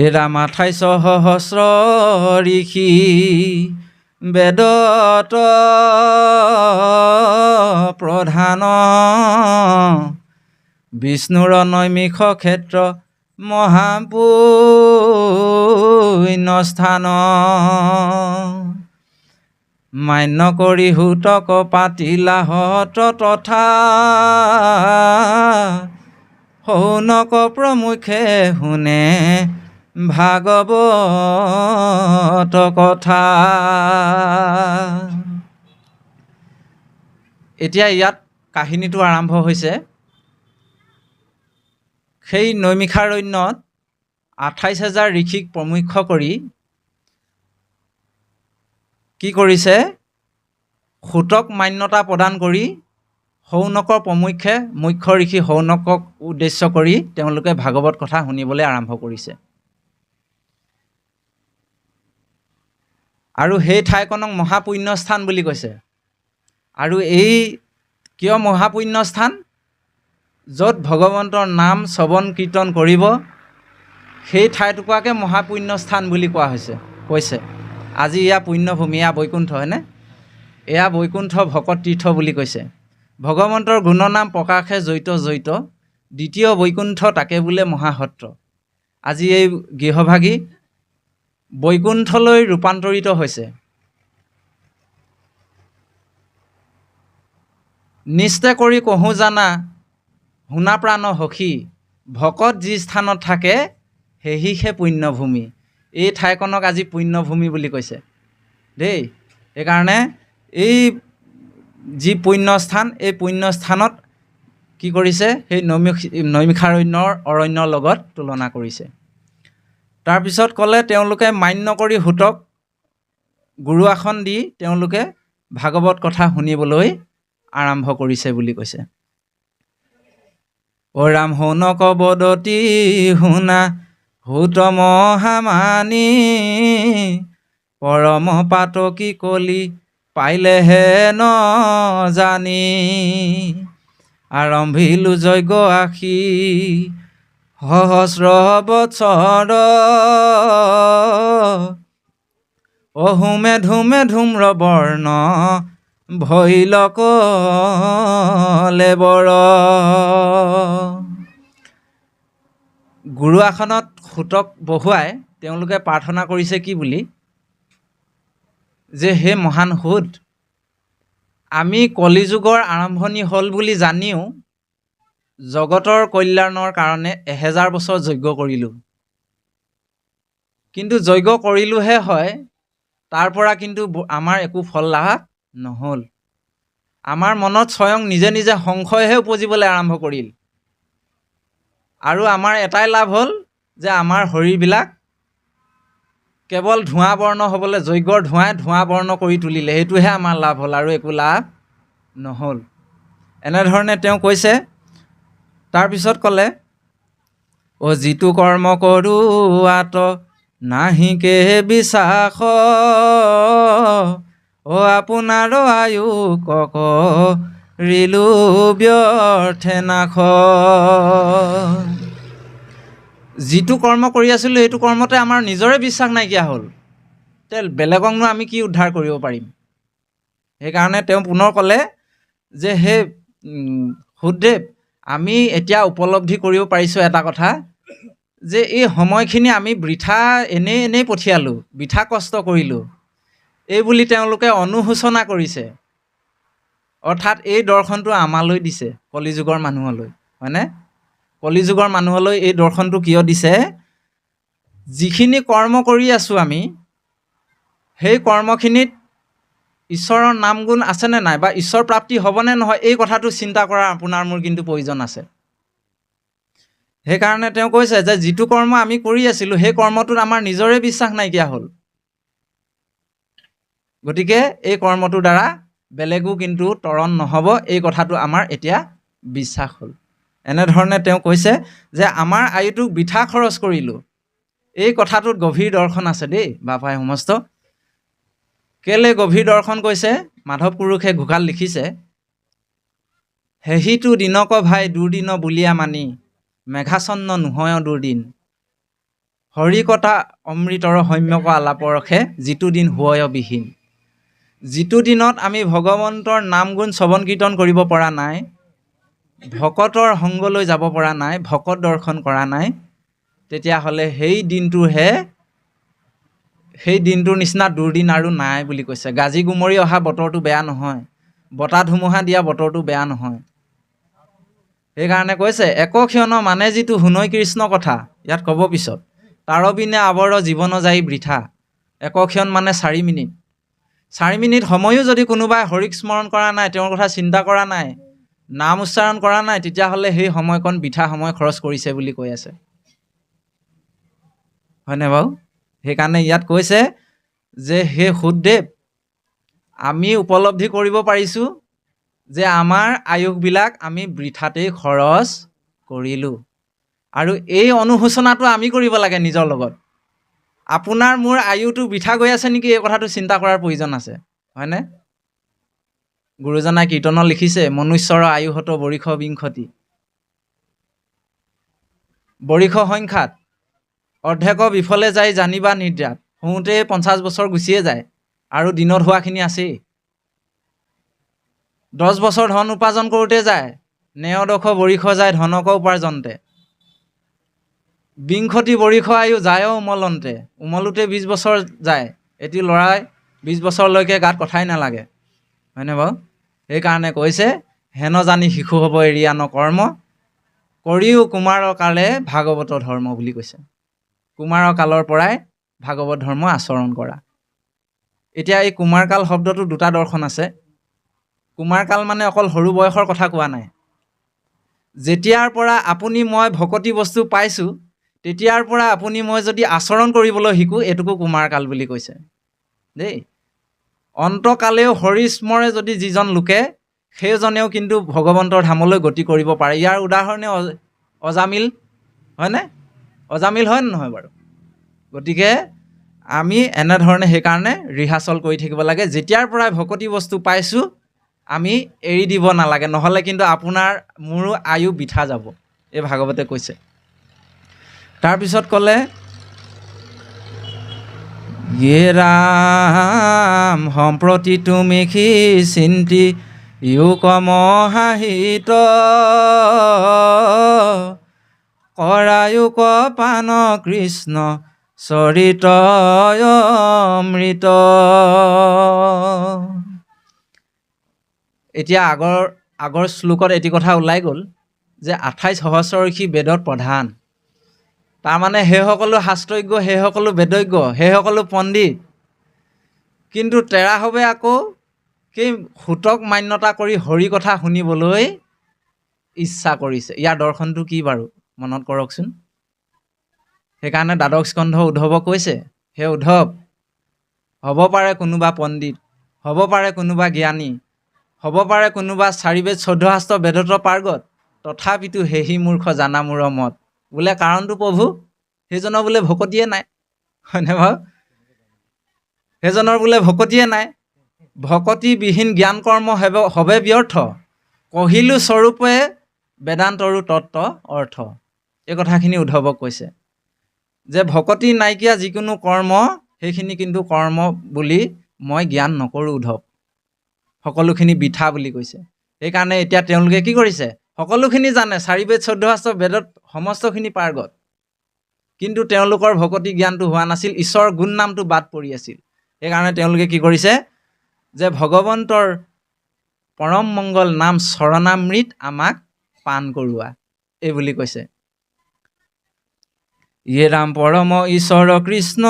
এৰা মাথাই সহস্ৰ ঋষি বেদত প্ৰধান বিষ্ণুৰ নৈমিষ ক্ষেত্ৰ মহাপুণ্যস্থান মান্য কৰি হুতক পাতিলা হত তথা শৌনক প্ৰমুখে শুনে ভাগৱত কথা। এতিয়া ইয়াত কাহিনীটো আৰম্ভ হৈছে। সেই নৈমিষাৰণ্যত 28,000 ঋষিক প্ৰমুখ্য কৰি কি কৰিছে? সূতক মান্যতা প্ৰদান কৰি শৌনকৰ প্ৰমুখ্যে মুখ্য ঋষি শৌনকক উদ্দেশ্য কৰি তেওঁলোকে ভাগৱত কথা শুনিবলৈ আৰম্ভ কৰিছে। আৰু সেই ঠাইখনক মহাপুণ্যস্থান বুলি কৈছে। আৰু এই কিয় মহাপুণ্যস্থান? য'ত ভগৱন্তৰ নাম শ্ৰৱণ কীৰ্তন কৰিব সেই ঠাইটুকুৰাকে মহাপুণ্যস্থান বুলি কোৱা কৈছে। আজি এয়া পুণ্যভূমি, এয়া বৈকুণ্ঠ, হয়নে? এয়া বৈকুণ্ঠ ভকত তীৰ্থ বুলি কৈছে। ভগৱন্তৰ গুণনাম প্ৰকাশে জৈত জৈত, দ্বিতীয় বৈকুণ্ঠ তাকে বোলে মহাসত্ৰ। আজি এই গৃহভাগী বৈকুণ্ঠলৈ ৰূপান্তৰিত হৈছে। নিশ্চয় কৰি কহোঁ জানা শুনা প্ৰাণ সখী, ভকত যি স্থানত থাকে সেহিহে পুণ্যভূমি। এই ঠাইখনক আজি পুণ্যভূমি বুলি কৈছে দেই। সেইকাৰণে এই যি পুণ্যস্থান, এই পুণ্যস্থানত কি কৰিছে? সেই নৈমিষাৰণ্যৰ অৰণ্যৰ লগত তুলনা কৰিছে। তাৰপিছত ক'লে তেওঁলোকে মান্য কৰি হুতক গুৰু আসন দি তেওঁলোকে ভাগৱত কথা শুনিবলৈ আৰম্ভ কৰিছে বুলি কৈছে। অ ৰাম শৌনক বদতি শুনা হুত মহামানী, পৰম পাতকী কলি পাইলেহে ন জানি, আৰম্ভিলো যজ্ঞ আশী সহস্ৰ বৎসৰ, অহুমে ধুমে ধূম্ৰ বৰ্ণ ভৈলকলে বৰ। গুৰু আসনত সূতক বহুৱাই তেওঁলোকে প্ৰাৰ্থনা কৰিছে কি বুলি? যে হে মহান সূত, আমি কলিযুগৰ আৰম্ভণি হ'ল বুলি জানিও জগতৰ কল্যাণৰ কাৰণে 1000 বছৰ যজ্ঞ কৰিলোঁ। কিন্তু যজ্ঞ কৰিলোহে হয়, তাৰ পৰা কিন্তু আমাৰ একো ফল লাভ নহ'ল। আমাৰ মনত স্বয়ং নিজে নিজে সংশয়হে উপজিবলৈ আৰম্ভ কৰিল। আৰু আমাৰ এটাই লাভ হ'ল যে আমাৰ শৰীৰবিলাক কেৱল ধোঁৱা বৰ্ণ হ'বলৈ, যজ্ঞৰ ধোঁৱাই ধোঁৱা বৰ্ণ কৰি তুলিলে, সেইটোহে আমাৰ লাভ হ'ল, আৰু একো লাভ নহ'ল। এনেধৰণে তেওঁ কৈছে। তাৰপিছত ক'লে, অ যিটো কৰ্ম কৰোৱাত নাহিকে বিশ্বাস, অ আপোনাৰ আয়ু কক ৰিলু ব্যৰ্থে নাশ। যিটো কৰ্ম কৰি আছিলোঁ সেইটো কৰ্মতে আমাৰ নিজৰে বিশ্বাস নাইকিয়া হ'ল, তে বেলেগকনো আমি কি উদ্ধাৰ কৰিব পাৰিম? সেইকাৰণে তেওঁ পুনৰ ক'লে যে হে সুদেৱ, আমি এতিয়া উপলব্ধি কৰিব পাৰিছোঁ এটা কথা, যে এই সময়খিনি আমি বৃথা এনেই পঠিয়ালোঁ, বৃথা কষ্ট কৰিলোঁ, এই বুলি তেওঁলোকে অনুশোচনা কৰিছে। অৰ্থাৎ এই দৰ্শনটো আমালৈ দিছে, কলিযুগৰ মানুহলৈ, হয়নে? কলিযুগৰ মানুহলৈ এই দৰ্শনটো কিয় দিছে? যিখিনি কৰ্ম কৰি আছোঁ আমি, সেই কৰ্মখিনিত ঈশ্বৰৰ নাম গুণ আছেনে নাই, বা ঈশ্বৰ প্ৰাপ্তি হ'বনে নহয়, এই কথাটো চিন্তা কৰা আপোনাৰ মোৰ কিন্তু প্ৰয়োজন আছে। সেইকাৰণে তেওঁ কৈছে যে যিটো কৰ্ম আমি কৰি আছিলোঁ সেই কৰ্মটোত আমাৰ নিজৰে বিশ্বাস নাইকিয়া হ'ল। গতিকে এই কৰ্মটোৰ দ্বাৰা বেলেগো কিন্তু তৰণ নহ'ব, এই কথাটো আমাৰ এতিয়া বিশ্বাস হ'ল। এনেধৰণে তেওঁ কৈছে যে আমাৰ আয়ুটোক বৃথা খৰচ কৰিলোঁ। এই কথাটোত গভীৰ দৰ্শন আছে দেই বাপাই সমস্ত। কেলে গভীৰ দৰ্শন কৈছে? মাধৱ পুৰুষে ঘোষাল লিখিছে, হেহিটো দিনক ভাই দুৰ্দিন বুলিয়া মানি, মেঘাচন্ন নোহয় দুৰ্দিন। হৰিকথা অমৃতৰ সম্যক আলাপৰসে যিটো দিন হয় বিহীন। যিটো দিনত আমি ভগৱন্তৰ নাম গুণ শ্ৰৱণ কীৰ্তন কৰিব পৰা নাই, ভকতৰ সংগলৈ যাব পৰা নাই, ভকত দৰ্শন কৰা নাই, তেতিয়াহ'লে সেই দিনটোৰ নিচিনা দুৰ্দিন আৰু নাই বুলি কৈছে। গাজি গুমৰি অহা বতৰটো বেয়া নহয়, বতাহ ধুমুহা দিয়া বতৰটো বেয়া নহয়। সেইকাৰণে কৈছে একক্ষণ মানে যিটো শুনৈ কৃষ্ণ কথা, ইয়াত ক'ব পিছত, তাৰ বিনে আৱৰ জীৱন যায় বৃথা। একক্ষণ মানে 4 মিনিট। 4 মিনিট সময়ো যদি কোনোবাই হৰিক স্মৰণ কৰা নাই, তেওঁৰ কথা চিন্তা কৰা নাই, নাম উচ্চাৰণ কৰা নাই, তেতিয়াহ'লে সেই সময়কণ বৃথা সময় খৰচ কৰিছে বুলি কৈ আছে। হয়নে বাৰু? সেইকাৰণে ইয়াত কৈছে যে হে সুদদেৱ, আমি উপলব্ধি কৰিব পাৰিছোঁ যে আমাৰ আয়ুসবিলাক আমি বৃথাতেই খৰচ কৰিলোঁ। আৰু এই অনুশোচনাটো আমি কৰিব লাগে নিজৰ লগত। আপোনাৰ মোৰ আয়ুটো বৃথা গৈ আছে নেকি, এই কথাটো চিন্তা কৰাৰ প্ৰয়োজন আছে। হয়নে? গুৰুজনাই কীৰ্তনত লিখিছে, মনুষ্যৰ আয়ুহত বৰিষ বিংশতি। বৰিষ সংখ্যাত অৰ্ধেক বিফলে যায় জানিবা নিদ্ৰাত। শুওঁতে 50 বছৰ গুচিয়ে যায় আৰু দিনত হোৱাখিনি আছেই। 10 বছৰ ধন উপাৰ্জন কৰোঁতে যায়, নেয়দশ বৰিষ যায় ধনক উপাৰ্জনতে। বিংশতি বৰিষ আয়ু যায় উমলন্তে, উমলোতে 20 বছৰ যায়। এটি ল'ৰাই 20 বছৰলৈকে গাত কথাই নালাগে। হয়নে বাৰু? সেইকাৰণে কৈছে হেন জানি শিশু হ'ব এৰিয়া ন কৰ্ম, কৰিও কুমাৰৰ কালে ভাগৱত ধৰ্ম বুলি কৈছে। কুমাৰৰ কালৰ পৰাই ভাগৱত ধৰ্ম আচৰণ কৰা। এতিয়া এই কুমাৰকাল শব্দটো দুটা দৰ্শন আছে। কুমাৰকাল মানে অকল সৰু বয়সৰ কথা কোৱা নাই। যেতিয়াৰ পৰা আপুনি মই ভকতি বস্তু পাইছোঁ, তেতিয়াৰ পৰা আপুনি মই যদি আচৰণ কৰিবলৈ শিকোঁ, এইটোকো কুমাৰকাল বুলি কৈছে দেই। অন্তকালেও হৰি স্মৰে যদি যিজন লোকে, সেইজনেও কিন্তু ভগৱন্তৰ ধামলৈ গতি কৰিব পাৰে। ইয়াৰ উদাহৰণে অজামিল। হয়নে? অজামিল হয় নহয় বাৰু? গতিকে আমি এনেধৰণে সেইকাৰণে ৰিহাৰ্চল কৰি থাকিব লাগে। যেতিয়াৰ পৰাই ভকতি বস্তু পাইছোঁ, আমি এৰি দিব নালাগে, নহ'লে কিন্তু আপোনাৰ মোৰো আয়ু বৃথা যাব, এই ভাগৱতে কৈছে। তাৰপিছত ক'লে, ইয়ে ৰাম সম্প্ৰতি তুমি সি চিন্তি ইউক মহাহিত, কৰায়ুক পান কৃষ্ণ চৰিত অমৃত। এতিয়া আগৰ শ্লোকত এটি কথা ওলাই গ'ল যে 28 সহস্ৰৰ্ষি বেদত প্ৰধান। তাৰমানে সেইসকলো শাস্ত্ৰজ্ঞ, সেইসকলো বেদজ্ঞ, সেইসকলো পণ্ডিত, কিন্তু তেৰাসৱে আকৌ সেই সূতক মান্যতা কৰি হৰি কথা শুনিবলৈ ইচ্ছা কৰিছে। ইয়াৰ দৰ্শনটো কি বাৰু মনত কৰকচোন। সেইকাৰণে দ্বাদশ স্কন্ধ উদ্ধৱক কৈছে, হে উদ্ধৱ, হ'ব পাৰে কোনোবা পণ্ডিত, হ'ব পাৰে কোনোবা জ্ঞানী, হ'ব পাৰে কোনোবা 4 বেদ 14 শাস্ত্ৰ বেদত পাৰ্গত, তথাপিতো হেহি মূৰ্খ জানা মূৰ মত। বোলে কাৰণটো প্ৰভু, সেইজনৰ বোলে ভকতিয়ে নাই। হয়নে বাৰু? সেইজনৰ বোলে ভকতিয়ে নাই। ভকতিবিহীন জ্ঞান কৰ্ম হবে ব্যৰ্থ, কহিলো স্বৰূপে বেদান্তৰো তত্ত্ব অৰ্থ। এই কথাখিনি উদ্ধৱক কৈছে যে ভকতি নাইকিয়া যিকোনো কৰ্ম, সেইখিনি কিন্তু কৰ্ম বুলি মই জ্ঞান নকৰোঁ উদ্ধৱ, সকলোখিনি বৃথা বুলি কৈছে। সেইকাৰণে এতিয়া তেওঁলোকে কি কৰিছে, সকলোখিনি জানে, 4 বেদ 14 শাস্ত্ৰ বেদত সমস্তখিনি পাৰ্গত, কিন্তু তেওঁলোকৰ ভকতি জ্ঞানটো হোৱা নাছিল, ঈশ্বৰৰ গুণ নামটো বাদ পৰি আছিল। সেইকাৰণে তেওঁলোকে কি কৰিছে, যে ভগৱন্তৰ পৰম মংগল নাম চৰণামৃত আমাক পাণ কৰোৱা, এই বুলি কৈছে। ইয়ে ৰাম পৰম ঈশ্বৰ কৃষ্ণ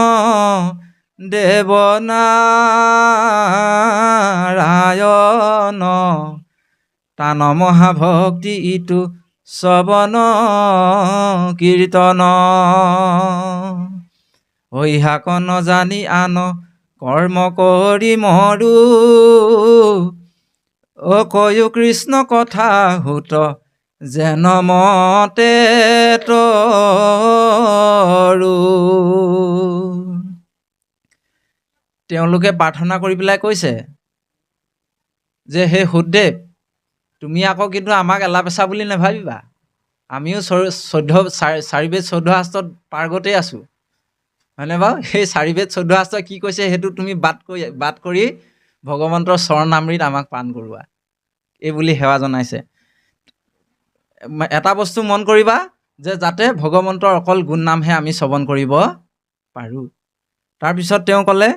দেৱ নাৰায়ণ, তান মহাভক্তি ইটো শ্ৰৱণ কীৰ্তন, হৈহাক নজানি আন কৰ্ম কৰি মৰো, কয়ো কৃষ্ণ কথা হুত যেন মতে তৰো। তেওঁলোকে প্ৰাৰ্থনা কৰি পেলাই কৈছে যে হে সুদদেৱ, তুমি আকৌ কিন্তু আমাক এলাপেচা বুলি নাভাবিবা। আমিও 4 বেদ 14 শাস্ত্ৰত পাৰ্গতেই আছোঁ, হয়নে বাৰু? সেই 4 বেদ 14 শাস্ত্ৰই কি কৈছে সেইটো তুমি বাদ কৰি ভগৱন্তৰ চৰণামৃত আমাক পান কৰোৱা, এই বুলি সেৱা জনাইছে। এটা বস্তু মন কৰিবা যে যাতে ভগৱন্তৰ অকল গুণ নামহে আমি শ্ৰৱণ কৰিব পাৰোঁ। তাৰপিছত তেওঁ ক'লে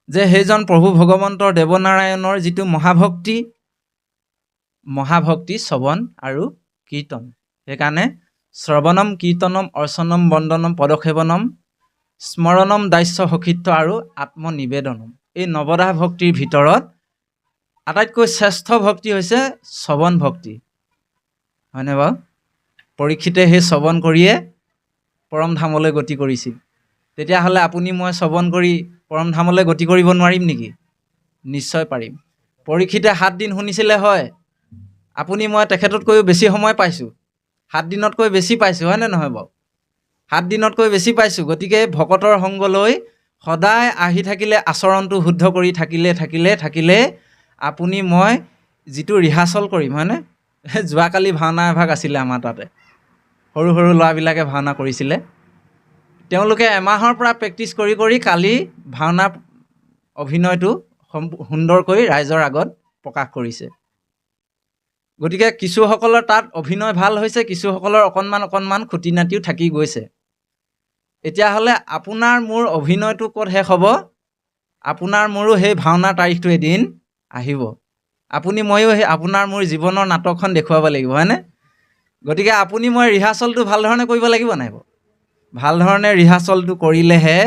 যে সেইজন প্ৰভু ভগৱন্তৰ দেৱনাৰায়ণৰ যিটো মহাভক্তি শ্ৰৱণ আৰু কীৰ্তন, সেইকাৰণে শ্ৰৱণম কীৰ্তনম অৰ্চনম বন্দনম পদসেৱনম স্মৰণম দাস্য সখিত্ব আৰু আত্মনিবেদনম, এই নৱদাহ ভক্তিৰ ভিতৰত আটাইতকৈ শ্ৰেষ্ঠ ভক্তি হৈছে শ্ৰৱণ ভক্তি, হয়নে বাৰু? পৰীক্ষিতে সেই শ্ৰৱণ কৰিয়ে পৰম ধামলৈ গতি কৰিছিল। তেতিয়াহ'লে আপুনি মই শ্ৰৱণ কৰি পৰম ধামলৈ গতি কৰিব নোৱাৰিম নেকি? নিশ্চয় পাৰিম। পৰীক্ষিতে 7 দিন শুনিছিলে, হয়। আপুনি মই তেখেততকৈও বেছি সময় পাইছোঁ, 7 দিনতকৈ বেছি পাইছোঁ, হয়নে নহয় বাৰু? 7 দিনতকৈ বেছি পাইছোঁ। গতিকে ভকতৰ সংগ লৈ সদায় আহি থাকিলে, আচৰণটো শুদ্ধ কৰি থাকিলে আপুনি মই যিটো ৰিহাৰ্চল কৰিম, হয়নে? যোৱাকালি ভাওনা এভাগ আছিলে আমাৰ তাতে, সৰু সৰু ল'ৰাবিলাকে ভাওনা কৰিছিলে। তেওঁলোকে এমাহৰ পৰা প্ৰেক্টিচ কৰি কালি ভাওনা অভিনয়টো সুন্দৰকৈ ৰাইজৰ আগত প্ৰকাশ কৰিছে। গতিকে কিছুসকলৰ তাত অভিনয় ভাল হৈছে, কিছুসকলৰ অকণমান খুটি নাতিও থাকি গৈছে। এতিয়াহ'লে আপোনাৰ মোৰ অভিনয়টো ক'ত শেষ হ'ব? আপোনাৰ মোৰো সেই ভাওনাৰ তাৰিখটো এদিন আহিব। আপুনি ময়ো সেই আপোনাৰ মোৰ জীৱনৰ নাটকখন দেখুৱাব লাগিব, হয়নে? গতিকে আপুনি মই ৰিহাৰ্চলটো ভাল ধৰণে কৰিব লাগিব নাই বাৰু? ভাল ধৰণে ৰিহাৰ্চলটো কৰিলেহে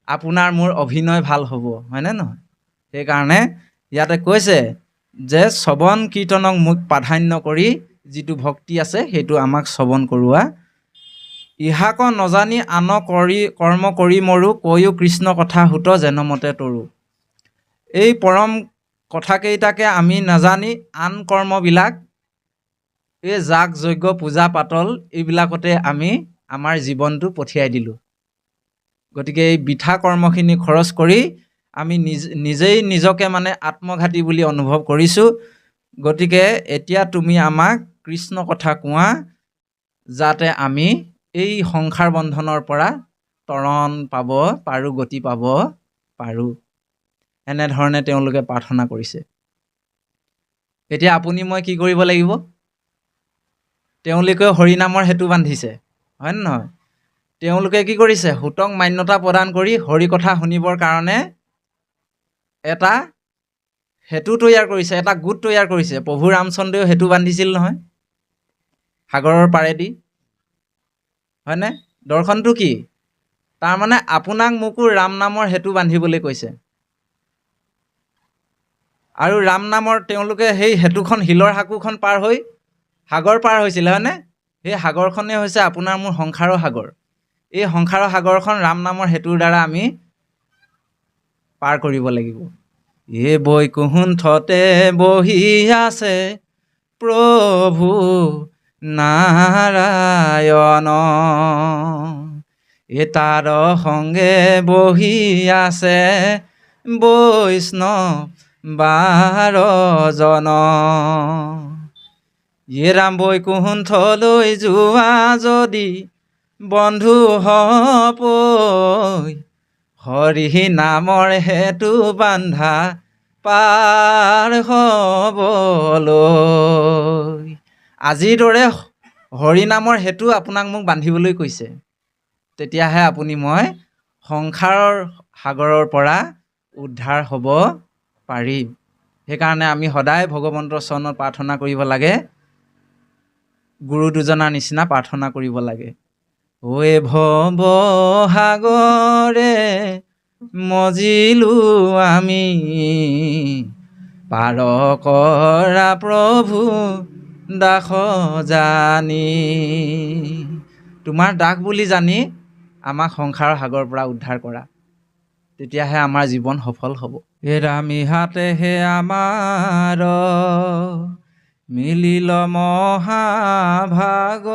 আপোনাৰ মোৰ অভিনয় ভাল হ'ব, হয়নে নহয়? সেইকাৰণে ইয়াতে কৈছে যে শ্ৰৱণ কীৰ্তনক মোক প্ৰাধান্য কৰি যিটো ভক্তি আছে সেইটো আমাক শ্ৰৱণ কৰোৱা। ইহাক নজানি আন কৰ্ম কৰি মৰো, কৈও কৃষ্ণ কথা সুত যেনমতে তৰো। এই পৰম কথাকেইটাকে আমি নাজানি আন কৰ্মবিলাক, এই যাগ যজ্ঞ পূজা পাতল এইবিলাকতে আমি আমাৰ জীৱনটো পঠিয়াই দিলোঁ। গতিকে এই বৃথা কৰ্মখিনি খৰচ কৰি আমি নিজেই নিজকে মানে আত্মঘাতী বুলি অনুভৱ কৰিছোঁ। গতিকে এতিয়া তুমি আমাক কৃষ্ণ কথা কোৱা, যাতে আমি এই সংসাৰ বন্ধনৰ পৰা তৰণ পাব পাৰোঁ, গতি পাব পাৰোঁ। এনেধৰণে তেওঁলোকে প্ৰাৰ্থনা কৰিছে। এতিয়া আপুনি মই কি কৰিব লাগিব? তেওঁলোকেও হৰিনামৰ সেতু বান্ধিছে, হয়নে নহয়? তেওঁলোকে কি কৰিছে? সুতক মান্যতা প্ৰদান কৰি হৰি কথা শুনিবৰ কাৰণে এটা সেতু তৈয়াৰ কৰিছে, এটা গোট তৈয়াৰ কৰিছে। প্ৰভু ৰামচন্দ্ৰও সেতু বান্ধিছিল নহয় সাগৰৰ পাৰেদি, হয়নে? দৰ্শনটো কি? তাৰমানে আপোনাক মোকো ৰাম নামৰ সেতু বান্ধিবলৈ কৈছে। আৰু ৰাম নামৰ তেওঁলোকে সেই সেতুখন, শিলৰ সাঁকোখন পাৰ হৈ সাগৰ পাৰ হৈছিলে, হয়নে? সেই সাগৰখনেই হৈছে আপোনাৰ মোৰ সংসাৰৰ সাগৰ। এই সংসাৰৰ সাগৰখন ৰাম নামৰ সেতুৰ দ্বাৰা আমি পাৰ কৰিব লাগিব। এ বৈকুণ্ঠতে বহি আছে প্ৰভু নাৰায়ণ, এ তাৰ সংগে বহি আছে বৈষ্ণৱ 12জন। এ ৰাম বৈকুণ্ঠলৈ যোৱা যদি বন্ধু হপৈ, হৰি নামৰ সেতু বান্ধা পাৰ হবলৈ। আজিৰ দৰে হৰি নামৰ সেতু আপোনাক মোক বান্ধিবলৈ কৈছে। তেতিয়াহে আপুনি মই সংসাৰৰ সাগৰৰ পৰা উদ্ধাৰ হ'ব পাৰিম। সেইকাৰণে আমি সদায় ভগৱন্তৰ চৰণত প্ৰাৰ্থনা কৰিব লাগে, গুৰু দুজনাৰ নিচিনা প্ৰাৰ্থনা কৰিব লাগে। ঐ ভৱ সাগৰে মজিলো আমি, পাৰ কৰা প্ৰভু দাস জানি। তোমাৰ দাস বুলি জানি আমাক সংসাৰৰ সাগৰৰ পৰা উদ্ধাৰ কৰা, তেতিয়াহে আমাৰ জীৱন সফল হ'ব। ৰামিহাতেহে আমাৰ মিলিল মহাভাগ,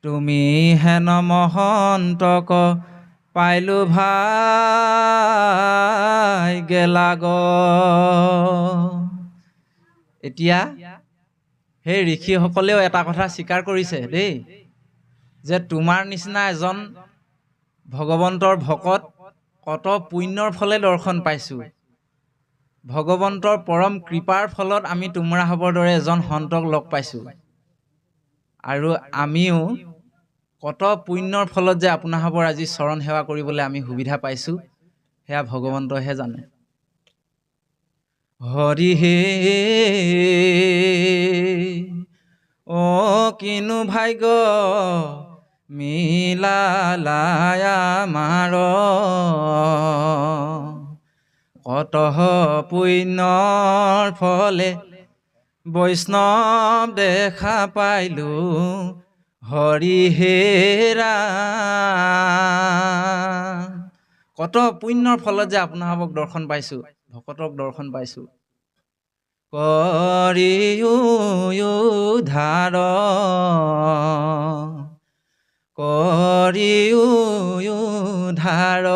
তুমি হেন মহন্তক পাইলো ভাই গেলাগ। এতিয়া সেই ঋষিসকলেও এটা কথা স্বীকাৰ কৰিছে দেই, যে তোমাৰ নিচিনা এজন ভগৱন্তৰ ভকত কত পুণ্যৰ ফলে দৰ্শন পাইছোঁ। ভগৱন্তৰ পৰম কৃপাৰ ফলত আমি তোমৰাহঁতৰ দৰে এজন সন্তক লগ পাইছোঁ। আৰু আমিও কত পুণ্যৰ ফলত যে আপোনাহঁতৰ আজি চৰণ সেৱা কৰিবলৈ আমি সুবিধা পাইছোঁ, সেয়া ভগৱন্তইহে জানে। হৰি হে অ কিনো ভাগ্য মিলালাই আমাৰ, কতহ পুণ্যৰ ফলে বৈষ্ণৱ দেখা পাইলোঁ, হৰি হে ৰাম। কত পুণ্যৰ ফলত যে আপোনালোকক দৰ্শন পাইছোঁ, ভকতক দৰ্শন পাইছোঁ। কৰি উদ্ধাৰ কৰি উদ্ধাৰ,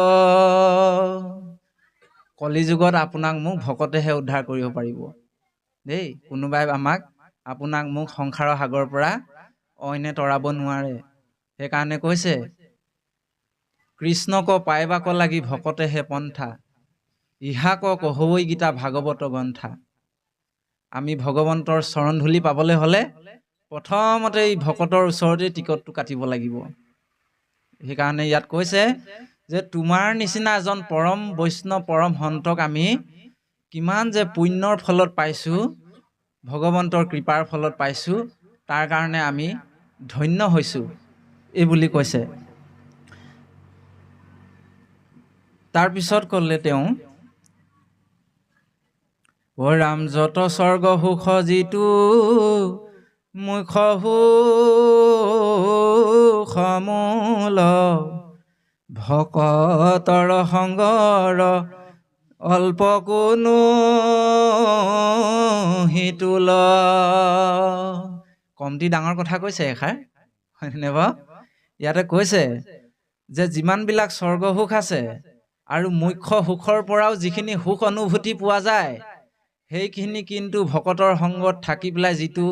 কলিযুগত আপোনাক মোক ভকতেহে উদ্ধাৰ কৰিব পাৰিব দেই। কোনোবাই আপোনাক মোক সংসাৰৰ সাগৰৰ পৰা অইনে তৰাব নোৱাৰে। সেইকাৰণে কৈছে, কৃষ্ণক পাইবাক লাগি ভকতেহে পন্থা, ইহাক কহৈ গীতা ভাগৱত গ্ৰন্থা। আমি ভগৱন্তৰ চৰণ ধূলি পাবলৈ হ'লে প্ৰথমতে এই ভকতৰ ওচৰতে টিকটটো কাটিব লাগিব। সেইকাৰণে ইয়াত কৈছে যে তোমাৰ নিচিনা এজন পৰম বৈষ্ণৱ পৰম সন্তক আমি কিমান যে পুণ্যৰ ফলত পাইছোঁ, ভগৱন্তৰ কৃপাৰ ফলত পাইছোঁ, তাৰ কাৰণে আমি ধন্য হৈছোঁ, এই বুলি কৈছে। তাৰপিছত ক'লে তেওঁ, অ ৰাম যত স্বৰ্গ সুখ যিটো মুখ্য সুখমূল, ভকতৰ সংগৰ অল্প কোনো হিতুল। কমটি ডাঙৰ কথা কৈছে এষাৰ, হয়নে বাৰু? ইয়াতে কৈছে যে যিমানবিলাক স্বৰ্গ সুখ আছে আৰু মুখ্য সুখৰ পৰাও যিখিনি সুখ অনুভূতি পোৱা যায়, সেইখিনি কিন্তু ভকতৰ সংগত থাকি পেলাই যিটো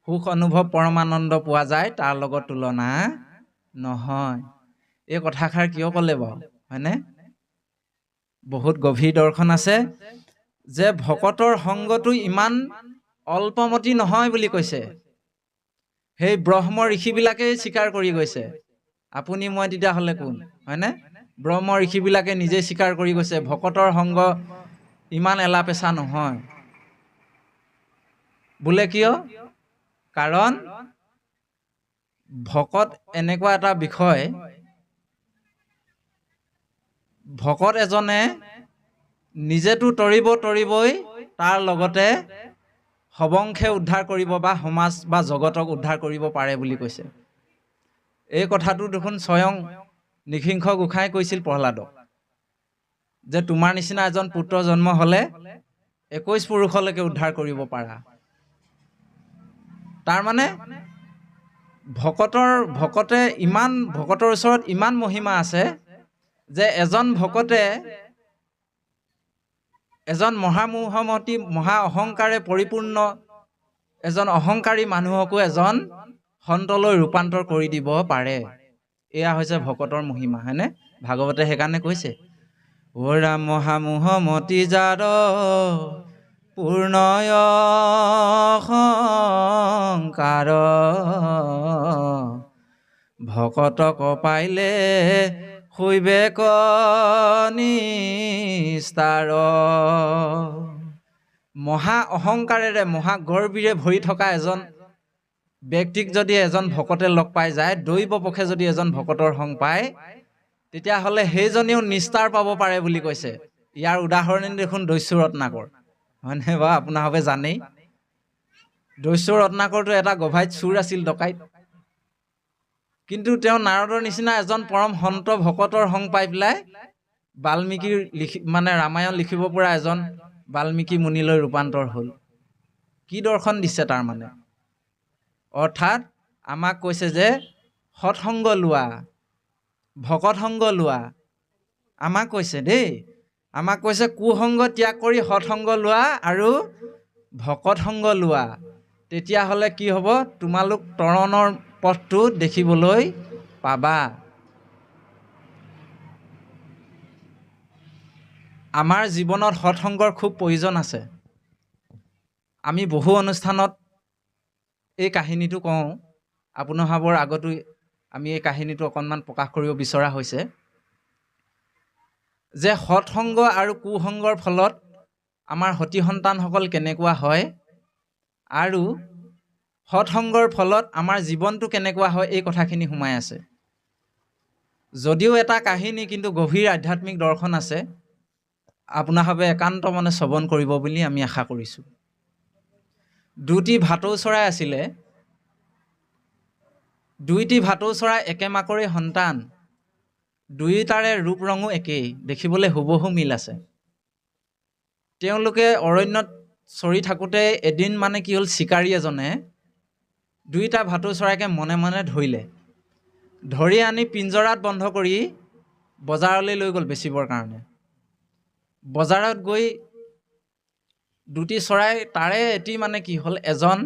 সুখ অনুভৱ পৰমানন্দ পোৱা যায়, তাৰ লগত তুলনা নহয়। এই কথাষাৰ কিয় ক'লে বাৰু, হয়নে? বহুত গভীৰ দৰ্শন আছে যে ভকতৰ সংগটো ইমান অল্পমতি নহয় বুলি কৈছে। সেই ব্ৰহ্ম ঋষিবিলাকেই স্বীকাৰ কৰি গৈছে। আপুনি মই তেতিয়াহ'লে কোন, হয়নে? ব্ৰহ্ম ঋষিবিলাকে নিজেই স্বীকাৰ কৰি গৈছে ভকতৰ সংগ ইমান এলা পেচা নহয়। বোলে কিয়? কাৰণ ভকত এনেকুৱা এটা বিষয়, ভকত এজনে নিজেতো তৰিবই, তাৰ লগতে সবংশে উদ্ধাৰ কৰিব বা সমাজ বা জগতক উদ্ধাৰ কৰিব পাৰে বুলি কৈছে। এই কথাটো দেখোন স্বয়ং নিসিংহ গোসাঁই কৈছিল প্ৰহ্লাদক, যে তোমাৰ নিচিনা এজন পুত্ৰ জন্ম হ'লে 21 পুৰুষলৈকে উদ্ধাৰ কৰিব পাৰা। তাৰমানে ভকতৰ ওচৰত ইমান মহিমা আছে যে এজন ভকতে এজন মহামোহমতী মহা অহংকাৰে পৰিপূৰ্ণ এজন অহংকাৰী মানুহকো এজন সন্তলৈ ৰূপান্তৰ কৰি দিব পাৰে। এয়া হৈছে ভকতৰ মহিমা, হয়নে? ভাগৱতে সেইকাৰণে কৈছে, অ ৰাম মহামোহমতী যাৰ পূৰ্ণয় অহংকাৰ, ভকতক পাইলে শৈবেক নিস্তাৰ। মহা অহংকাৰেৰে মহা গৰ্বীৰে ভৰি থকা এজন ব্যক্তিক যদি এজন ভকতে লগ পাই যায়, দৈৱ পক্ষে যদি এজন ভকতৰ সং পায়, তেতিয়াহ'লে সেইজনেও নিস্তাৰ পাব পাৰে বুলি কৈছে। ইয়াৰ উদাহৰণে দেখোন দস্যু ৰত্নাকৰ, হয়নে বাৰু? আপোনালোকে জানেই দস্যু ৰত্নাকৰটো এটা গভাইত চুৰ আছিল, ডকাইত। কিন্তু তেওঁ নাৰদৰ নিচিনা এজন পৰম সন্ত ভকতৰ সং পাই পেলাই বাল্মীকিৰ ৰামায়ণ লিখিব পৰা এজন বাল্মীকি মুনিলৈ ৰূপান্তৰ হ'ল। কি দৰ্শন দিছে তাৰমানে? অৰ্থাৎ আমাক কৈছে যে সৎসংগ লোৱা, ভকত সংগ লোৱা। আমাক কৈছে দেই, আমাক কৈছে কুসংগ ত্যাগ কৰি সৎসংগ লোৱা আৰু ভকত সংগ লোৱা। তেতিয়াহ'লে কি হ'ব? তোমালোক তৰণৰ পথটো দেখিবলৈ পাবা। আমাৰ জীৱনত সৎসংগৰ খুব প্ৰয়োজন আছে। আমি বহু অনুষ্ঠানত এই কাহিনীটো কওঁ, আপোনালোকৰ আগতো আমি এই কাহিনীটো অকণমান প্ৰকাশ কৰিব বিচৰা হৈছে যে সৎসংগ আৰু কুসংগৰ ফলত আমাৰ সতি সন্তানসকল কেনেকুৱা হয় আৰু সৎসংগৰ ফলত আমাৰ জীৱনটো কেনেকুৱা হয়, এই কথাখিনি সোমাই আছে। যদিও এটা কাহিনী, কিন্তু গভীৰ আধ্যাত্মিক দৰ্শন আছে। আপোনাভাৱে একান্ত মনে শ্ৰৱণ কৰিব বুলি আমি আশা কৰিছোঁ। দুটি ভাটৌ চৰাই আছিলে। দুইটি ভাটৌ চৰাই একে মাকৰে সন্তান। দুয়োটাৰে ৰূপ ৰঙো একেই, দেখিবলৈ হুবহু মিল আছে। তেওঁলোকে অৰণ্যত চৰি থাকোঁতে এদিন মানে কি হ'ল, চিকাৰী এজনে দুইটা ভাটৌ চৰাইকে মনে মনে ধৰিলে। ধৰি আনি পিঞ্জৰাত বন্ধ কৰি বজাৰলৈ লৈ গ'ল বেচিবৰ কাৰণে। বজাৰত গৈ দুটি চৰাই তাৰে এটি মানে কি হ'ল, এজন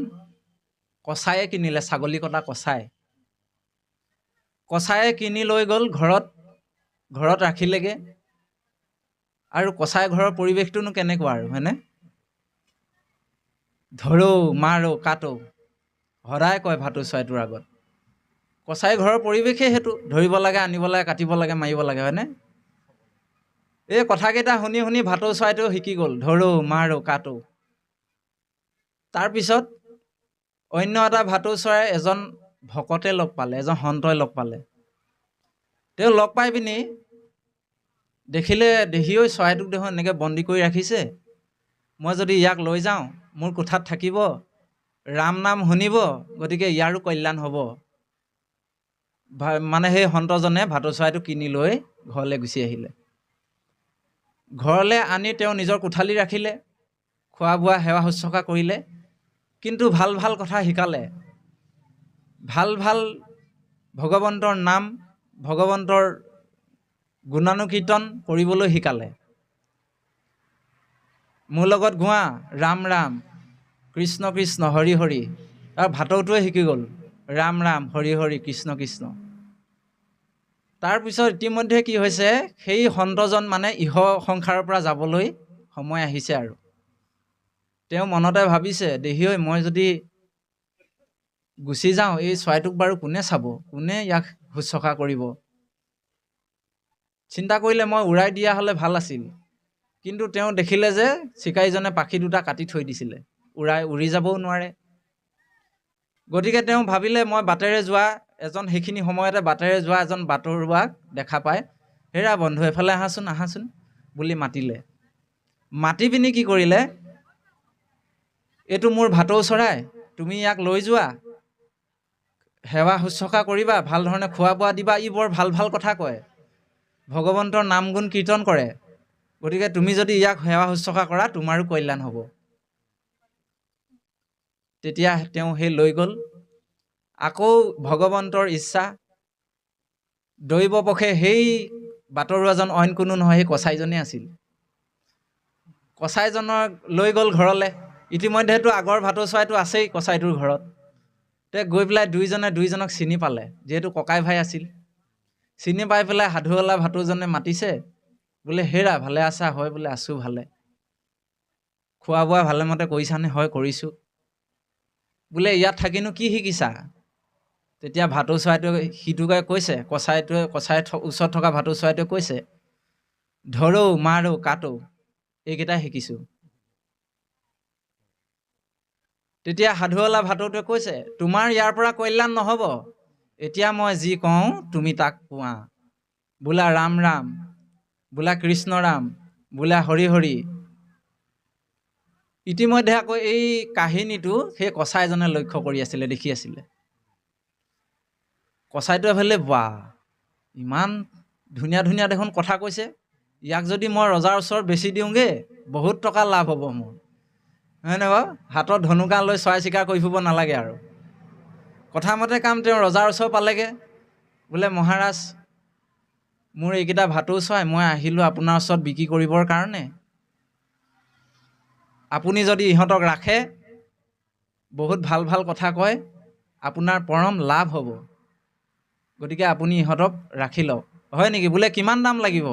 কচায়ে কিনিলে, ছাগলী কটা কচাই। কচায়ে কিনি লৈ গ'ল ঘৰত ৰাখিলেগৈ। আৰু কচাই ঘৰৰ পৰিৱেশটোনো কেনেকুৱা আৰু, হয়নে? ধৰো মাৰো কাটো সদায় কয় ভাটৌ চৰাইটোৰ আগত। কচাই ঘৰৰ পৰিৱেশেই সেইটো, ধৰিব লাগে, আনিব লাগে, কাটিব লাগে, মাৰিব লাগে, হয়নে? এই কথাকেইটা শুনি শুনি ভাটৌ চৰাইটোও শিকি গ'ল, ধৰো মাৰো কাটো। তাৰপিছত অন্য এটা ভাটৌ চৰাই এজন ভকতে লগ পালে, এজন সন্তই লগ পালে। তেওঁ লগ পাই পিনি দেখিলে, দেহিঐ চৰাইটোক দেখোন এনেকৈ বন্দী কৰি ৰাখিছে। মই যদি ইয়াক লৈ যাওঁ, মোৰ কোঠাত থাকিব, ৰাম নাম শুনিব, গতিকে ইয়াৰো কল্যাণ হ'ব। মানে সেই সন্তজনে ভাটৌ চৰাইটো কিনি লৈ ঘৰলৈ গুচি আহিলে। ঘৰলৈ আনি তেওঁ নিজৰ কোঠালি ৰাখিলে, খোৱা বোৱা সেৱা শুশ্ৰূষা কৰিলে, কিন্তু ভাল ভাল কথা শিকালে। ভাল ভাল ভগৱন্তৰ নাম, ভগৱন্তৰ গুণানুকীৰ্তন কৰিবলৈ শিকালে। মোৰ লগত গোৱা ৰাম ৰাম, কৃষ্ণ কৃষ্ণ, হৰি হৰি। আৰু ভাটৌটোৱে শিকি গ'ল ৰাম ৰাম, হৰি হৰি, কৃষ্ণ কৃষ্ণ। তাৰপিছত ইতিমধ্যে কি হৈছে, সেই সন্তজন মানে ইহ সংসাৰৰ পৰা যাবলৈ সময় আহিছে আৰু। তেওঁ মনতে ভাবিছে, দেহিঐ মই যদি গুচি যাওঁ, এই চৰাইটোক বাৰু কোনে চাব, কোনে ইয়াক শুশ্ৰূষা কৰিব? চিন্তা কৰিলে মই উৰাই দিয়া হ'লে ভাল আছিল। কিন্তু তেওঁ দেখিলে যে চিকাৰীজনে পাখি দুটা কাটি থৈ দিছিলে, উৰি যাবও নোৱাৰে। গতিকে তেওঁ ভাবিলে, মই বাটেৰে যোৱা এজন, সেইখিনি সময়তে বাটেৰে যোৱা এজন বাটৰুৱাক দেখা পায়, হেৰা বন্ধু এফালে আহাচোন আহাচোন বুলি মাতিলে। মাতি পিনি কি কৰিলে, এইটো মোৰ ভাটৌ চৰাই, তুমি ইয়াক লৈ যোৱা, সেৱা শুশ্ৰূষা কৰিবা, ভাল ধৰণে খোৱা বোৱা দিবা। ই বৰ ভাল ভাল কথা কয়, ভগৱন্তৰ নাম গুণ কীৰ্তন কৰে, গতিকে তুমি যদি ইয়াক সেৱা শুশ্ৰূষা কৰা, তোমাৰো কল্যাণ হ'ব। তেতিয়া তেওঁ সেই লৈ গ'ল। আকৌ ভগৱন্তৰ ইচ্ছা, দৈৱ পক্ষে সেই বাটৰুৱাজন অইন কোনো নহয়, সেই কচাইজনেই আছিল। কচাইজনক লৈ গ'ল ঘৰলৈ। ইতিমধ্যেতো আগৰ ভাটৌ চৰাইটো আছেই কচাইটোৰ ঘৰত। তে গৈ পেলাই দুইজনে দুইজনক চিনি পালে, যিহেতু ককাই ভাই আছিল। চিনি পাই পেলাই সাধুৱালা ভাটৌজনে মাতিছে, বোলে হেৰা ভালে আছা? হয় বোলে আছোঁ ভালে। খোৱা বোৱা ভালেমতে কৰিছানে? হয় কৰিছোঁ। বোলে ইয়াত থাকিনো কি শিকিছা? তেতিয়া ভাটৌ চৰাইটোৱে সিটোকে কৈছে, কচাইৰ ওচৰত থকা ভাটৌ চৰাইটোৱে কৈছে, ধৰো মাৰো কাটো, এইকেইটাই শিকিছোঁ। তেতিয়া সাধুৱালা ভাটৌটোৱে কৈছে, তোমাৰ ইয়াৰ পৰা কল্যাণ নহ'ব, এতিয়া মই যি কওঁ তুমি তাক কোৱা। বোলা ৰাম ৰাম, বোলা কৃষ্ণ ৰাম, বোলা হৰি হৰি। ইতিমধ্যে আকৌ এই কাহিনীটো সেই কচাইজনে লক্ষ্য কৰি আছিলে, দেখি আছিলে। কচাইটোৱে ভাবিলে, বাহ ইমান ধুনীয়া ধুনীয়া দেখোন কথা কৈছে, ইয়াক যদি মই ৰজাৰ ওচৰত বেচি দিওঁগৈ, বহুত টকা লাভ হ'ব মোৰ, হয়নে বাৰু? হাতত ধনুকা লৈ চৰাই চিকাৰ কৰি ফুৰিব নালাগে আৰু। কথামতে কাম তেওঁ ৰজাৰ ওচৰ পালেগৈ। বোলে মহাৰাজ, মোৰ এইকেইটা ভাটৌ চৰাই মই আহিলোঁ আপোনাৰ ওচৰত বিক্ৰী কৰিবৰ কাৰণে। আপুনি যদি ইহঁতক ৰাখে, বহুত ভাল ভাল কথা কয়, আপোনাৰ পৰম লাভ হ'ব। গতিকে আপুনি ইহঁতক ৰাখি লওক। হয় নেকি? বোলে কিমান দাম লাগিব?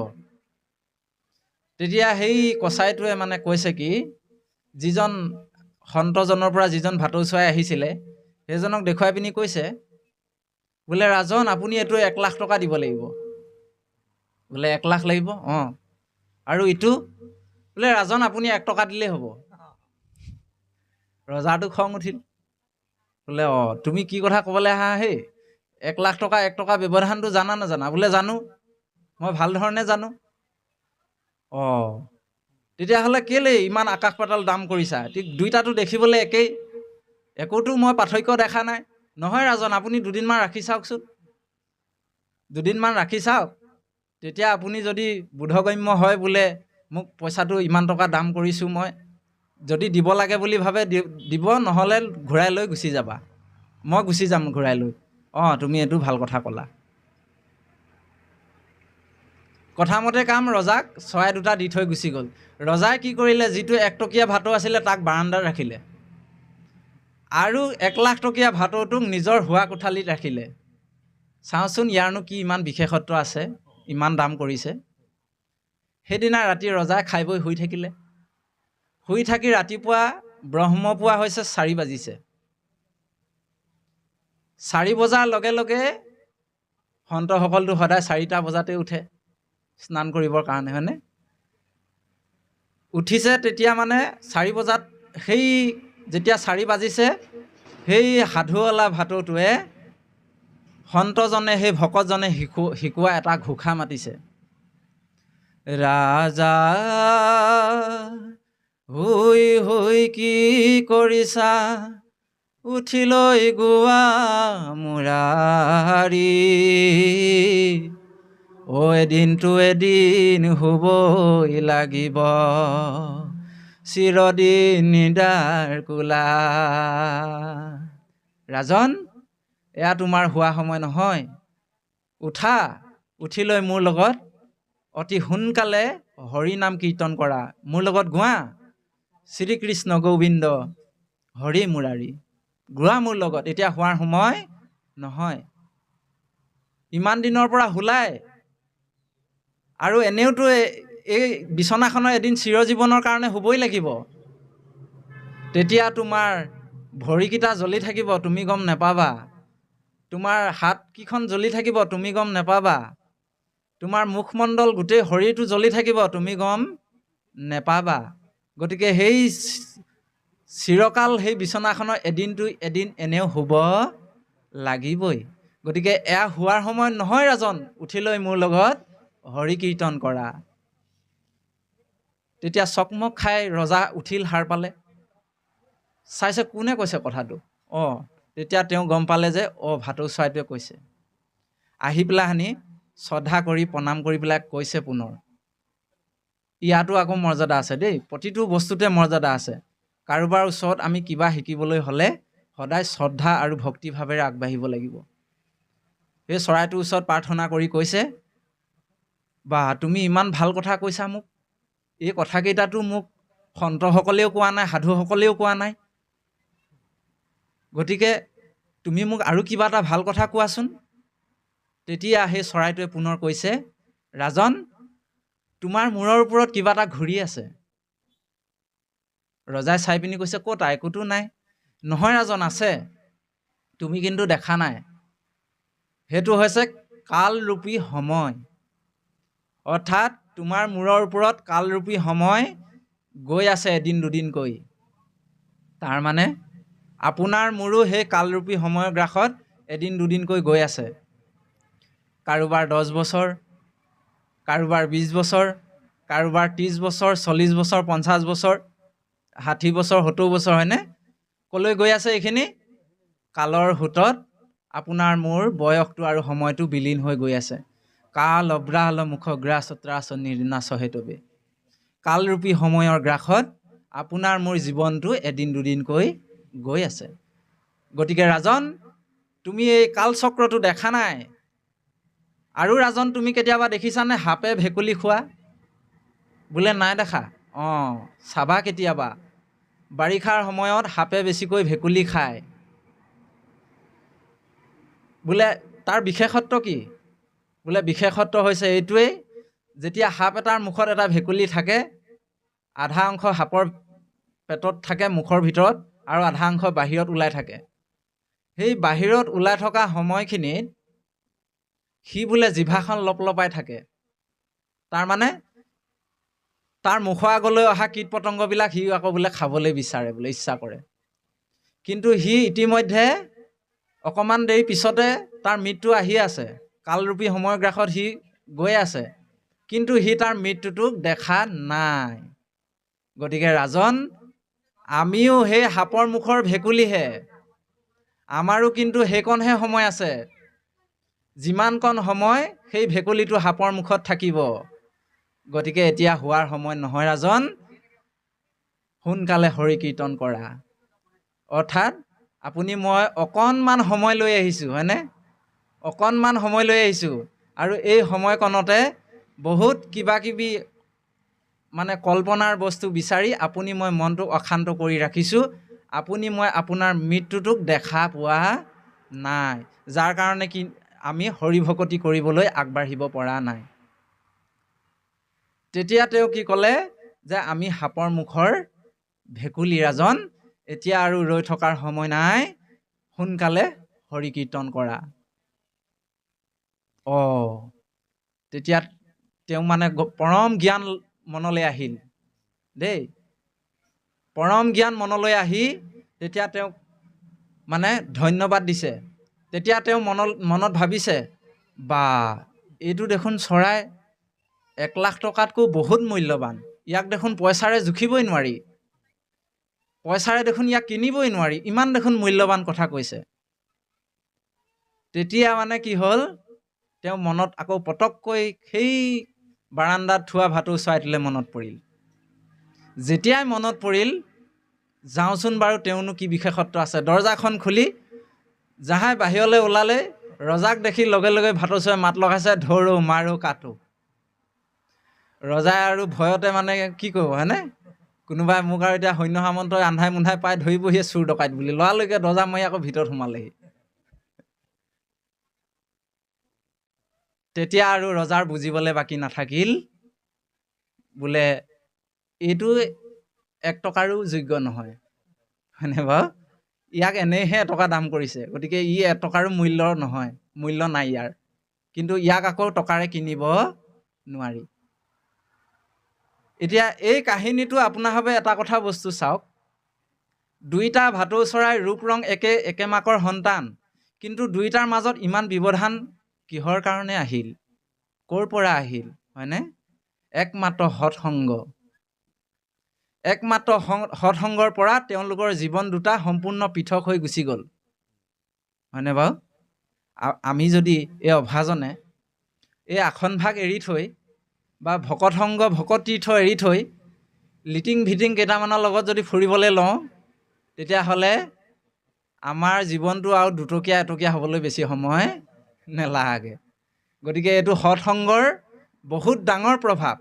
তেতিয়া সেই কচাইটোৱে মানে কৈছে কি, যিজন সন্তজনৰ পৰা যিজন ভাটৌ চৰাই আহিছিলে সেইজনক দেখুৱাই পিনি কৈছে, বোলে ৰাজন আপুনি এইটো 1 লাখ টকা দিব লাগিব। বোলে 1 লাখ লাগিব? অঁ। আৰু ইটো? বোলে ৰাজন আপুনি 1 টকা দিলেই হ'ব। ৰজাটো খং উঠিল, বোলে অঁ তুমি কি কথা ক'বলৈ আহা হেই? 1 লাখ টকা 1 টকা ব্যৱধানটো জানা নাজানা? বোলে জানো, মই ভাল ধৰণে জানো। অঁ, তেতিয়াহ'লে কেলেই ইমান আকাশ পাতাল দাম কৰিছা? দুইটাটো দেখিবলৈ একেই, একোতো মই পাৰ্থক্য দেখা নাই। নহয় ৰাজন, আপুনি দুদিনমান ৰাখি চাওকচোন, দুদিনমান ৰাখি চাওক, তেতিয়া আপুনি যদি বোধগম্য হয় বোলে মোক পইচাটো ইমান টকা দাম কৰিছোঁ মই, যদি দিব লাগে বুলি ভাবে দিব, নহ'লে ঘূৰাই লৈ গুচি যাবা। মই গুচি যাম ঘূৰাই লৈ। অঁ, তুমি এইটো ভাল কথা ক'লা। কথামতে কাম, ৰজাক চৰাই দুটা দি থৈ গুচি গ'ল। ৰজাই কি কৰিলে, যিটো 1 টকীয়া ভাটৌ আছিলে তাক বাৰান্দাত ৰাখিলে, আৰু 1 লাখ টকীয়া ভাটৌটোক নিজৰ শোৱা কোঠালিত ৰাখিলে। চাওঁচোন ইয়াৰনো কি ইমান বিশেষত্ব আছে, ইমান দাম কৰিছে। সেইদিনা ৰাতি ৰজাই খাই বৈ শুই থাকিলে। শুই থাকি ৰাতিপুৱা ব্ৰহ্মপুৱা হৈছে 4 বাজিছে। 4 বজাৰ লগে লগে সন্তসকলটো সদায় 4টা বজাতে উঠে স্নান কৰিবৰ কাৰণে, হয়নে? উঠিছে তেতিয়া মানে 4 বজাত, সেই যেতিয়া 4 বাজিছে, সেই সাধুৱলা ভাটৌটোৱে সন্তজনে, সেই ভকতজনে শিকোৱা এটা ঘোষা মাতিছে, ৰাজা শুই শুই কি কৰিছা, উঠিলৈ গোৱা মুৰাৰী, অ এদিনটো এদিন শুবই লাগিব, চিৰদিন নিদাৰ কোলা। ৰাজন, এয়া তোমাৰ হোৱা সময় নহয়, উঠা, উঠি লৈ মোৰ লগত অতি সোনকালে হৰি নাম কীৰ্তন কৰা, মোৰ লগত গোৱা, শ্ৰীকৃষ্ণ গোবিন্দ হৰি মুৰাৰী, গোৱা মোৰ লগত, এতিয়া হোৱাৰ সময় নহয়। ইমান দিনৰ পৰা শুলাই, আৰু এনেওতো এই বিচনাখনৰ এদিন চিৰজীৱনৰ কাৰণে শুবই লাগিব। তেতিয়া তোমাৰ ভৰিকেইটা জ্বলি থাকিব, তুমি গম নেপাবা। তোমাৰ হাতকেইখন জ্বলি থাকিব, তুমি গম নেপাবা। তোমাৰ মুখমণ্ডল গোটেই শৰীৰটো জ্বলি থাকিব, তুমি গম নেপাবা। গতিকে সেই চিৰকাল সেই বিচনাখনৰ এদিনটো এদিন এনেও শুব লাগিবই। গতিকে এয়া হোৱাৰ সময় নহয় ৰাজন, উঠি লৈ মোৰ লগত হৰি কীৰ্তন কৰা। তেতিয়া চকমক খাই ৰজা উঠিল, সাৰ পালে, চাইছে কোনে কৈছে কথাটো। অঁ, তেতিয়া তেওঁ গম পালে যে ভাটৌ চৰাইটোৱে কৈছে। আহি পেলাই শ্ৰদ্ধা কৰি প্ৰণাম কৰি পেলাই কৈছে পুনৰ। ইয়াতো আকৌ মৰ্যাদা আছে দেই, প্ৰতিটো বস্তুতে মৰ্যাদা আছে। কাৰোবাৰ ওচৰত আমি কিবা শিকিবলৈ হ'লে সদায় শ্ৰদ্ধা আৰু ভক্তিভাৱেৰে আগবাঢ়িব লাগিব। সেই চৰাইটোৰ ওচৰত প্ৰাৰ্থনা কৰি কৈছে, বা তুমি ইমান ভাল কথা কৈছা মোক, এই কথাকেইটাতো মোক সন্তসকলেও কোৱা নাই, সাধুসকলেও কোৱা নাই। গতিকে তুমি মোক আৰু কিবা এটা ভাল কথা কোৱাচোন। তেতিয়া সেই চৰাইটোৱে পুনৰ কৈছে, ৰাজন, তোমাৰ মূৰৰ ওপৰত কিবা এটা ঘূৰি আছে। ৰজাই চাই পিনি কৈছে, ক'ত? একোতো নাই। নহয় ৰাজন, আছে, তুমি কিন্তু দেখা নাই। সেইটো হৈছে কালৰূপী সময়। অৰ্থাৎ তোমাৰ মূৰৰ ওপৰত কালৰূপী সময় গৈ আছে এদিন দুদিনকৈ। তাৰ মানে আপোনাৰ মোৰো সেই কালৰূপী সময়ৰ গ্ৰাসত এদিন দুদিনকৈ গৈ আছে। কাৰোবাৰ 10 বছৰ, কাৰোবাৰ 20 বছৰ, কাৰোবাৰ 30 বছৰ, 40 বছৰ, 50 বছৰ, 60 বছৰ, 70 বছৰ, হয়নে? কলৈ গৈ আছে এইখিনি? কালৰ সোঁতত আপোনাৰ মোৰ বয়সটো আৰু সময়টো বিলীন হৈ গৈ আছে। কাল অব্ৰাহল মুখগ্ৰাস ত্ৰাস নিৰ্ণাচ হেতবে। কালৰূপী সময়ৰ গ্ৰাসত আপোনাৰ মোৰ জীৱনটো এদিন দুদিনকৈ গৈ আছে। গতিকে ৰাজন, তুমি এই কালচক্ৰটো দেখা নাই। আৰু ৰাজন, তুমি কেতিয়াবা দেখিছানে সাপে ভেকুলী খোৱা? বোলে নাই দেখা। অঁ, চাবা কেতিয়াবা। বাৰিষাৰ সময়ত সাপে বেছিকৈ ভেকুলী খায়। বোলে তাৰ বিশেষত্ব কি? বোলে বিশেষত্ব হৈছে এইটোৱেই, যেতিয়া সাপ এটাৰ মুখত এটা ভেকুলী থাকে, আধা অংশ সাপৰ পেটত থাকে মুখৰ ভিতৰত, আৰু আধা অংশ বাহিৰত ওলাই থাকে। সেই বাহিৰত ওলাই থকা সময়খিনিত সি বোলে জিভাখন লপলপাই থাকে। তাৰমানে তাৰ মুখৰ আগলৈ অহা কীট পতংগবিলাক সি আকৌ বোলে খাবলৈ বিচাৰে, বোলে ইচ্ছা কৰে। কিন্তু সি ইতিমধ্যে অকণমান দেৰি পিছতে তাৰ মৃত্যু আহি আছে, কালৰূপী সময়গ্ৰাসত সি গৈ আছে, কিন্তু সি তাৰ মৃত্যুটোক দেখা নাই। গতিকে ৰাজন, আমিও সেই সাপৰ মুখৰ ভেকুলীহে, আমাৰো কিন্তু সেইকণহে সময় আছে। যিমানকণ সময় সেই ভেকুলীটো সাপৰ মুখত থাকিব। গতিকে এতিয়া হোৱাৰ সময় নহয় ৰাজন, সোনকালে হৰি কীৰ্তন কৰা। অৰ্থাৎ আপুনি মই অকণমান সময় লৈ আহিছোঁ, হয়নে? অকণমান সময় লৈ আহিছোঁ, আৰু এই সময়কণতে বহুত কিবা কিবি মানে কল্পনাৰ বস্তু বিচাৰি আপুনি মই মনটোক অশান্ত কৰি ৰাখিছোঁ। আপুনি মই আপোনাৰ মৃত্যুটোক দেখা পোৱা নাই, যাৰ কাৰণে কি আমি হৰি ভকতি কৰিবলৈ আগবাঢ়িব পৰা নাই। তেতিয়া তেওঁ কি ক'লে, যে আমি সাপৰ মুখৰ ভেকুলী ৰাজন, এতিয়া আৰু ৰৈ থকাৰ সময় নাই, সোনকালে হৰি কীৰ্তন কৰা। তেতিয়া তেওঁ মানে পৰম জ্ঞান মনলৈ আহিল দেই। পৰম জ্ঞান মনলৈ আহি তেতিয়া তেওঁক মানে ধন্যবাদ দিছে। তেতিয়া তেওঁ মনত ভাবিছে, বা এইটো দেখোন চৰাই 1,00,000 টকাতকৈ বহুত মূল্যৱান, ইয়াক দেখোন পইচাৰে জুখিবই নোৱাৰি, পইচাৰে দেখোন ইয়াক কিনিবই নোৱাৰি, ইমান দেখোন মূল্যৱান কথা কৈছে। তেতিয়া মানে কি হ'ল, তেওঁ মনত আকৌ পটককৈ সেই বাৰান্দাত থোৱা ভাটৌ চৰাইটোলৈ মনত পৰিল। যেতিয়াই মনত পৰিল, যাওঁচোন বাৰু তেওঁনো কি বিশেষত্ব আছে। দৰজাখন খুলি জাহাই বাহিৰলৈ ওলালে, ৰজাক দেখি লগে লগে ভাটৌ চৰাই মাত লগাইছে, ধৰো মাৰো কাটো। ৰজাই আৰু ভয়তে মানে কি কৰিব, হয়নে? কোনোবাই মোক আৰু এতিয়া সৈন্য সামন্তই আন্ধাই মুন্ধাই পাই ধৰিবহিয়ে চোৰ ডকাইত বুলি, লৰালৈকে দৰজা মাৰি আকৌ ভিতৰত সোমালেহি। তেতিয়া আৰু ৰজাৰ বুজিবলৈ বাকী নাথাকিল, বোলে এইটো 1 টকাৰো যোগ্য নহয়, হয়নে বাৰু? ইয়াক এনেইহে 1 টকা দাম কৰিছে, গতিকে ই 1 টকাৰো মূল্য নহয়, মূল্য নাই ইয়াৰ, কিন্তু ইয়াক আকৌ টকাৰে কিনিব নোৱাৰি। এতিয়া এই কাহিনীটো আপোনাৰভাৱে এটা কথা বস্তু চাওক, দুইটা ভাটৌ চৰাই ৰূপ ৰং একে মাকৰ সন্তান, কিন্তু দুইটাৰ মাজত ইমান ব্যৱধান কিহৰ কাৰণে আহিল, ক'ৰ পৰা আহিল, হয়নে? একমাত্ৰ সৎসংগ। একমাত্ৰ সৎসংগৰ পৰা তেওঁলোকৰ জীৱন দুটা সম্পূৰ্ণ পৃথক হৈ গুচি গ'ল, হয়নে বাৰু? আমি যদি এই অভাজনে এই আসনভাগ এৰি থৈ, বা ভকত সংগ ভকত তীৰ্থ এৰি থৈ লিটিং ভিটিং কেইটামানৰ লগত যদি ফুৰিবলৈ লওঁ, তেতিয়াহ'লে আমাৰ জীৱনটো আৰু দুটকীয়া এটকীয়া হ'বলৈ বেছি সময় নেলাগে। গতিকে এইটো সৎসংগৰ বহুত ডাঙৰ প্ৰভাৱ।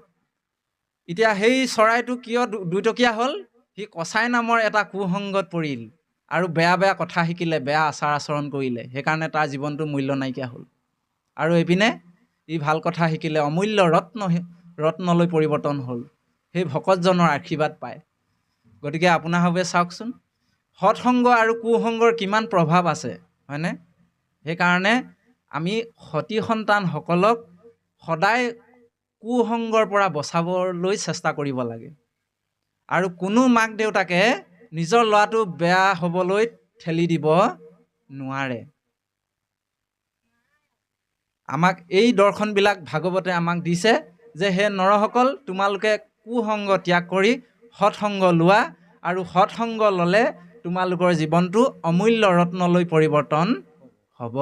এতিয়া সেই চৰাইটো কিয় দুটকীয়া হ'ল? সি কচাই নামৰ এটা কুসংগত পৰিল, আৰু বেয়া বেয়া কথা শিকিলে, বেয়া আচাৰ আচৰণ কৰিলে, সেইকাৰণে তাৰ জীৱনটো মূল্য নাইকিয়া হ'ল। আৰু এইপিনে ই ভাল কথা শিকিলে, অমূল্য ৰত্নলৈ পৰিৱৰ্তন হ'ল, সেই ভকতজনৰ আশীৰ্বাদ পায়। গতিকে আপোনাৰভাৱে চাওকচোন, সৎসংগ আৰু কুসংগৰ কিমান প্ৰভাৱ আছে, হয়নে? সেইকাৰণে আমি সতী সন্তানসকলক সদায় কুসংগৰ পৰা বচাবলৈ চেষ্টা কৰিব লাগে। আৰু কোনো মাক দেউতাকে নিজৰ ল'ৰাটো বেয়া হ'বলৈ ঠেলি দিব নোৱাৰে। আমাক এই দৰ্শনবিলাক ভাগৱতে আমাক দিছে, যে হে নৰসকল, তোমালোকে কুসংগ ত্যাগ কৰি সৎসংগ লোৱা, আৰু সৎসংগ ল'লে তোমালোকৰ জীৱনটো অমূল্য ৰত্নলৈ পৰিৱৰ্তন হ'ব।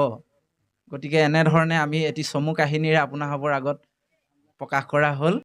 গতিকে এনেধৰণে আমি এটি চমু কাহিনীৰে আপোনালোকৰ আগত প্ৰকাশ কৰা হ'ল।